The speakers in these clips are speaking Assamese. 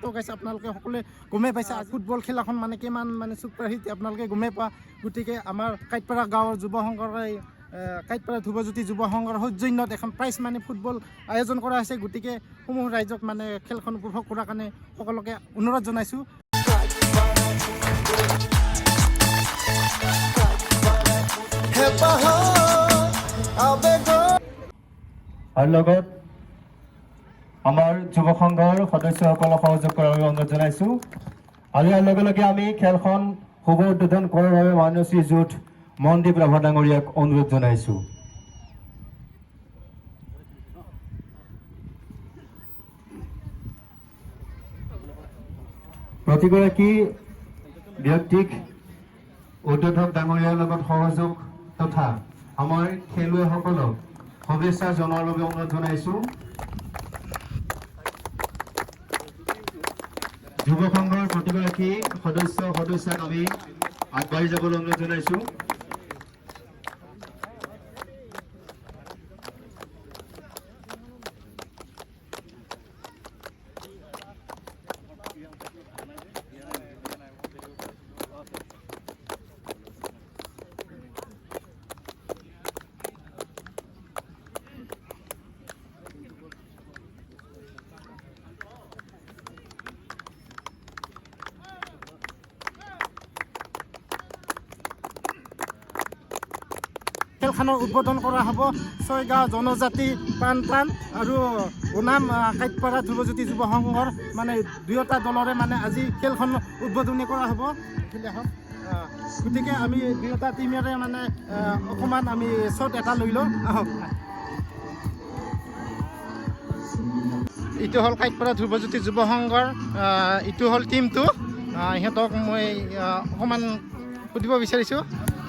তো গাইছে আপোনালোকে সকলোৱে গমেই পাইছে ফুটবল খেলাখন মানে কিমান মানে ছুপাৰ হিট আপোনালোকে গমেই পোৱা গতিকে আমাৰ কাইটপাৰা গাঁৱৰ যুৱ সংঘৰে কাইটপাৰা ধ্ৰুৱজ্যোতি যুৱ সংঘৰ সৌজন্যত এখন প্ৰাইজ মানে ফুটবল আয়োজন কৰা হৈছে গতিকে সমূহ ৰাইজক মানে খেলখন উপভোগ কৰাৰ কাৰণে সকলোকে অনুৰোধ জনাইছোঁ আৰু লগত আমাৰ যুৱ সংঘৰ সদস্যসকলক সহযোগ কৰাৰ বাবে অনুৰোধ জনাইছোঁ আৰু ইয়াৰ লগে লগে আমি খেলখন শুভ উদ্বোধন কৰাৰ বাবে মাননীয় শ্ৰীযুত মনদীপ ৰাভা ডাঙৰীয়াক অনুৰোধ জনাইছোঁ প্ৰতিগৰাকী ব্যক্তিক উদ্বোধক ডাঙৰীয়াৰ লগত সহযোগ তথা আমাৰ খেলুৱৈসকলক শুভেচ্ছা জনোৱাৰ বাবে অনুৰোধ জনাইছোঁ যুৱ সংঘৰ প্ৰতিগৰাকী সদস্যাক আমি আগবাঢ়ি যাবলৈ অনুৰোধ জনাইছোঁ খেলখনৰ উদ্বোধন কৰা হ'ব ছয়গাঁও জনজাতি প্ৰাণ আৰু ওনাম কাইটপাৰা ধ্ৰুৱজ্যোতি যুৱ সংঘৰ মানে দুয়োটা দলৰে মানে আজি খেলখন উদ্বোধনী কৰা হ'ব গতিকে আমি দুয়োটা টিমেৰে মানে অকণমান আমি শ্বট এটা লৈ লওঁ আহক ইটো হ'ল কাইটপাৰা ধ্ৰুৱজ্যোতি যুৱ সংঘৰ ইটো হ'ল টিমটো সিহঁতক মই অকণমান সুধিব বিচাৰিছোঁ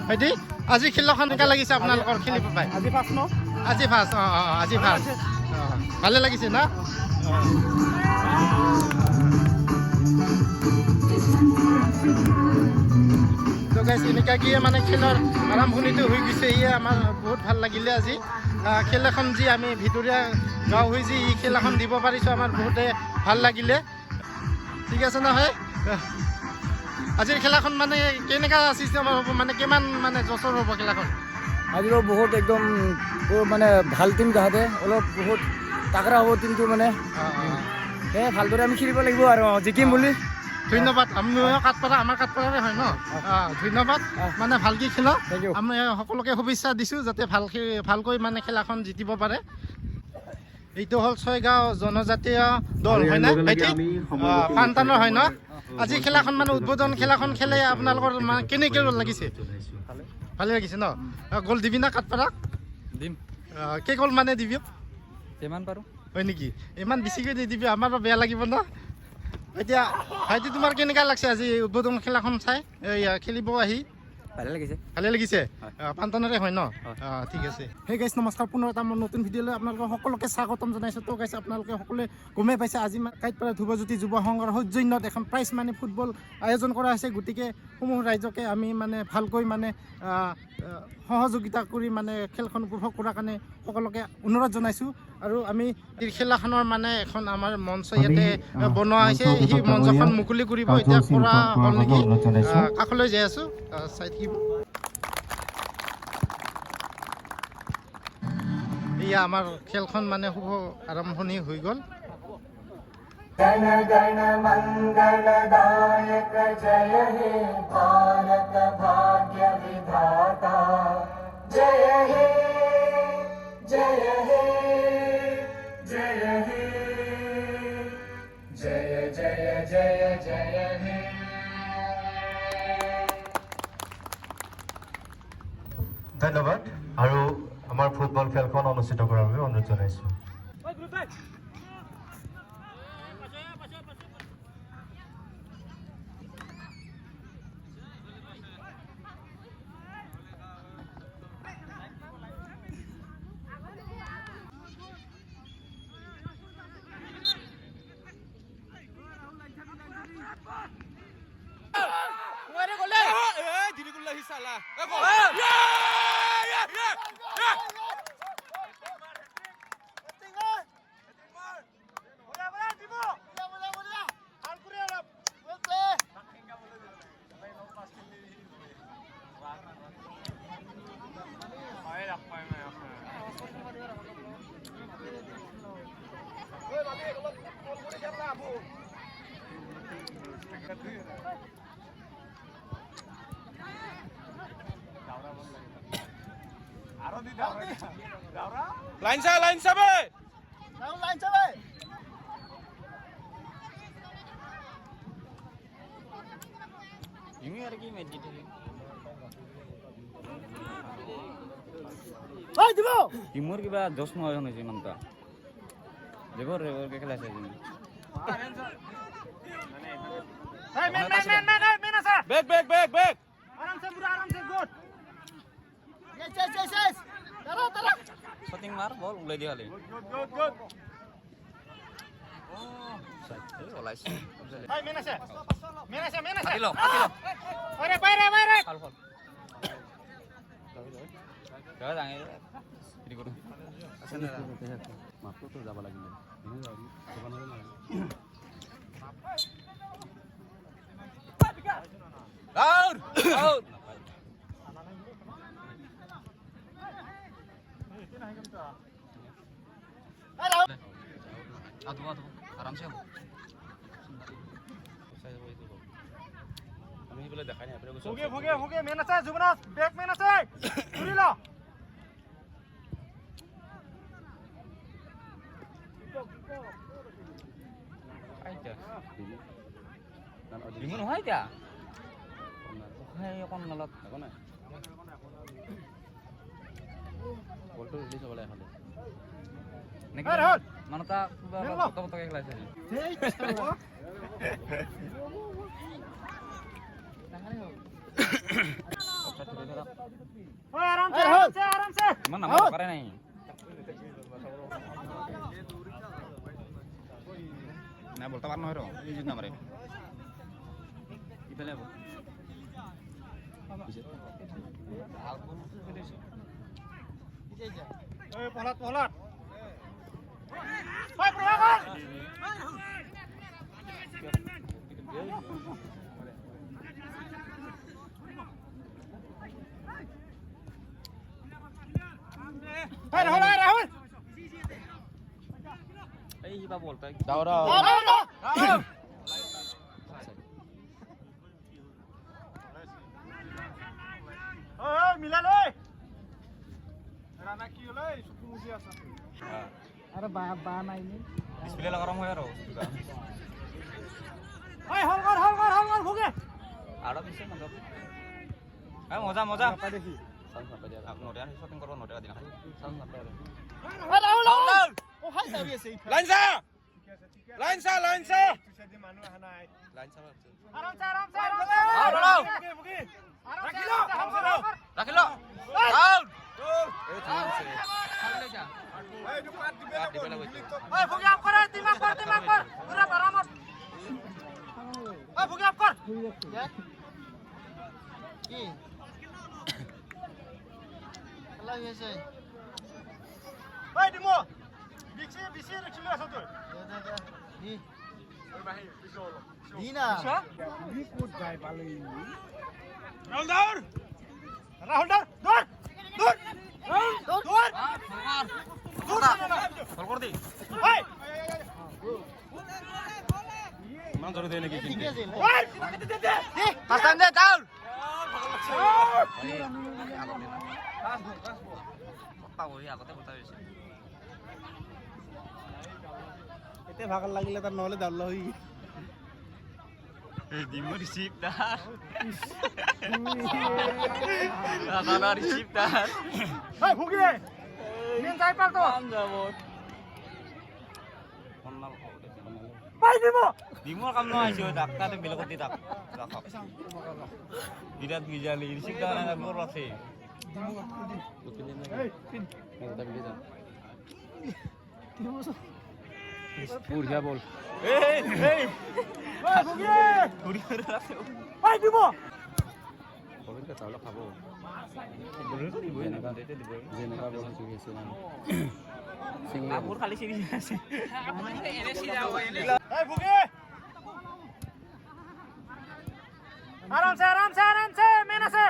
ভাইটি আজি খেলখন কেনেকুৱা লাগিছে আপোনালোকৰ খেলিব পাই আজি ফাৰ্ষ্ট ন আজি ফাৰ্ষ্ট আজি ফাৰ্ষ্ট ভালে লাগিছে না তো গাইছ এনেকুৱাকৈ মানে খেলৰ আৰম্ভণিটো হৈ গৈছে ইয়ে আমাৰ বহুত ভাল লাগিলে আজি খেল এখন যি আমি ভিতৰীয়া গাঁও হৈ যি এই খেল এখন দিব পাৰিছোঁ আমাৰ বহুতে ভাল লাগিলে ঠিক আছে নহয় আজিৰ খেলাখন মানে কেনেকুৱা চিষ্টেম হ'ব মানে কিমান মানে জচৰ হ'ব খেলাখন আজিও বহুত একদম মানে ভাল টিম তাহাঁতে অলপ বহুত তাকৰা হ'ব টিমটো মানে ভালদৰে আমি খেলিব লাগিব আৰু জিকিম বুলি ধন্যবাদ আমিও কাঠপাৰা আমাৰ কাঠপাৰাৰে হয় ন ধন্যবাদ মানে ভালকৈ খেলা আমি সকলোকে শুভেচ্ছা দিছোঁ যাতে ভালকৈ মানে খেলাখন জিকিব পাৰে এইটো হ'ল ছয়গাঁও জনজাতীয় দল হয় না পানটানৰ হয় ন আজি খেলাখন মানে উদ্বোধন খেলাখন খেলে আপোনালোকৰ মানে কেনেকৈ লাগিছে ভালে লাগিছে ন গ'ল দিবি না কাঠপাৰাক দিম কেই গ'ল মানে দিবি যিমান পাৰোঁ হয় নেকি ইমান বেছিকৈ নিদিবি আমাৰো বেয়া লাগিব ন এতিয়া ভাইটি তোমাৰ কেনেকুৱা লাগছে আজি উদ্বোধন খেলাখন চাই খেলিব আহি ভালে লাগিছে পানটানৰে হয় ন ঠিক আছে সেই গাইছ নমস্কাৰ পুনৰ এটা মই নতুন ভিডিঅ' লৈ আপোনালোকক সকলোকে স্বাগতম জনাইছোঁ তো গাইছে আপোনালোকে সকলোৱে গমেই পাইছে আজি কাইটপাৰা ধ্ৰুৱজ্যোতি যুৱ সংঘৰ সৌজন্যত এখন প্ৰাইজ মানে ফুটবল আয়োজন কৰা হৈছে গতিকে সমূহ ৰাইজকে আমি মানে ভালকৈ মানে সহযোগিতা কৰি মানে খেলখন উপভোগ কৰাৰ কাৰণে সকলোকে অনুৰোধ জনাইছোঁ আৰু আমি খেলাখনৰ মানে এখন আমাৰ মঞ্চ ইয়াতে বনোৱা হৈছে সেই মঞ্চখন মুকলি কৰিব এতিয়া কৰা হ'ল নেকি কাষলৈ যাই আছোঁ চাই থাকিব এয়া আমাৰ খেলখন মানে শুভ আৰম্ভণি হৈ গ'ল जन गण मंगलदायक जय हे भारत भाग्य विधाता जय हे जय हे जय हे जय जय जय जय हे ধন্যবাদ আৰু আমাৰ ফুটবল খেলখন অনুষ্ঠিত কৰাৰ বাবে অনুৰোধ জনাইছোঁ লাইন চাবে ইমি আর কি মেজি থেকে টিমর কিবা 10 নয় হইছে মানতা দেবর কে খেলা আছে জিনি বেক শটিং মার বল উলাই দিয়া হলে ওলাইছে কাটিলো ফাল গা যাঙে হেৰি কৰো আছে না মাপটো তো যাব লাগিব আউট আদু আরাম সে আমি বলে দেখাই নাই আপুনি ভোগে মেন আছে যুবনাথ বেক মেন আছে ঘুৰি ল আইতা দিমন হয় তা হয় কোন নলত একো নাই বলটো ৰিলিজ হ'বলে হ'লে নেকি মানতা কত কত খেলাইছে ইমান নাম্বার পারে নাই না বলতে পার নহয় র ইউজ না মারে ইফালে পহলাত হয় প্ৰভাকৰ ৰাহুল এই হিবা বলতা দাওৰা মিলা লৈ ৰানা কি হল সুপুজি আছে আরে বা নাই নি ডিসপ্লে লাগাম হয় আর হয় হল কর ভুগে আড়া দিছে না এই মজা দেখি সাউন্ড না পাই আপনি নোটা শপিং করব নোটা দিন সাউন্ড না পাই রাহুল ও হাই যাবি আছে লাইন চা লাইন তুই যদি মানুহ আহা নাই লাইন চা আরাম ভুগে রাখিলো আউট এই থামছে ওই ভুগে আপ করে দিমাগ কর পুরা আরামত ওই ভুগে আপ কর কি আল্লাহ হইছে ওই দিমো বিসি রাখিলো আছে তুই দি ওই ভাই বিসি হলো দি না দি কোট যায় পালই রাহুল দৌড় কল কর দি ওই মান ধরে দেয় নাকি কিন্তু হাসান দে ডাউন আগতে কথা হৈছে এতে ভাগৰ লাগিলে তাৰ নহলে দাউল হৈ দিমো রিসিভ তার আনা রিসিভ তার ওই ভুগে মেন যাই পার তো আম যাব কোননা পাই দিব দিমোর কাম নয় আইছো ডাক্তারে বেলকত দি ডাক রাখো বিরাট গিজালি রিসিভ তার না মোর আছে পুরিয়া বল এই ওই ভুগে ঘুরি করে রাখো পাই দিব কবিতা তাহলে খাবো বলে তো দিবই না দিতে দিবই জেনেকা বল চুইছে না আপুর খালি সিরি আছে এনে সিরা হইলে ওই ভুগে আরাম সে মেন আছে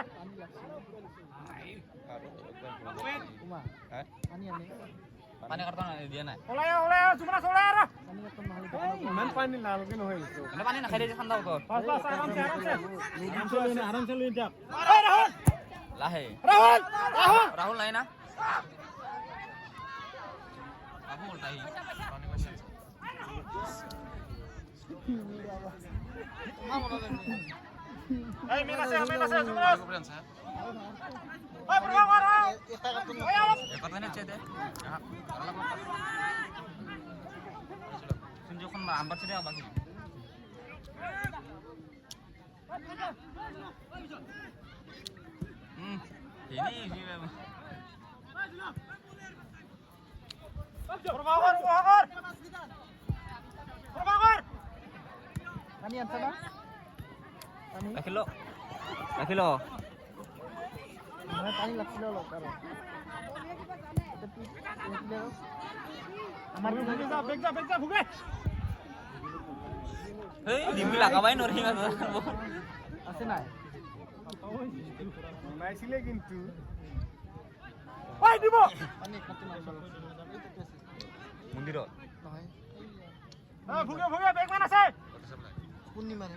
পানি কাটতা না দিয়া নাই ওলাই যুবনা ওলাই আর ইমান পানী নালাগে নহয় পানী নাখাই দে ঠাণ্ডা বতৰ লাহে ৰাহুল নাই না ৰাহুল নাই Tunjukkan mbak ambat sedih apa gitu? Ini sih memang. Laki lo. পানী লাগছিল অলপ আৰু Hei, dibilang ngapain nori nggak আছে নাই নাইছিলে কিন্তু Mundirot. পূৰ্ণিমাৰে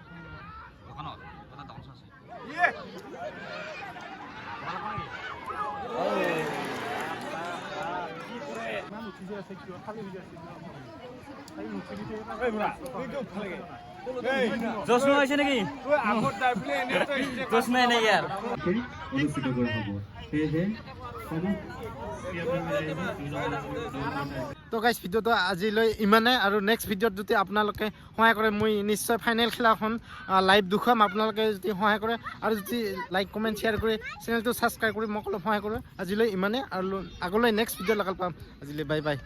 Bukan kota tahun sasi. Josno আছে নাকি জোশ নাই নাই यार অনুষ্ঠিত কৰা হ'ব সেয়েহে তো গাইজ ভিডিঅ'টো আজিলৈ ইমানে আৰু নেক্সট ভিডিঅ'ত যদি আপোনালোকে সহায় কৰে মই নিশ্চয় ফাইনেল খেলাখন লাইভ দেখুৱাম আপোনালোকে যদি সহায় কৰে আৰু যদি লাইক কমেণ্ট শ্বেয়াৰ কৰি চেনেলটো ছাবস্ক্ৰাইব কৰি মোক অলপ সহায় কৰে আজিলৈ ইমানে আৰু আগলৈ নেক্সট ভিডিঅ' লগাল পাম আজিলৈ বাই বাই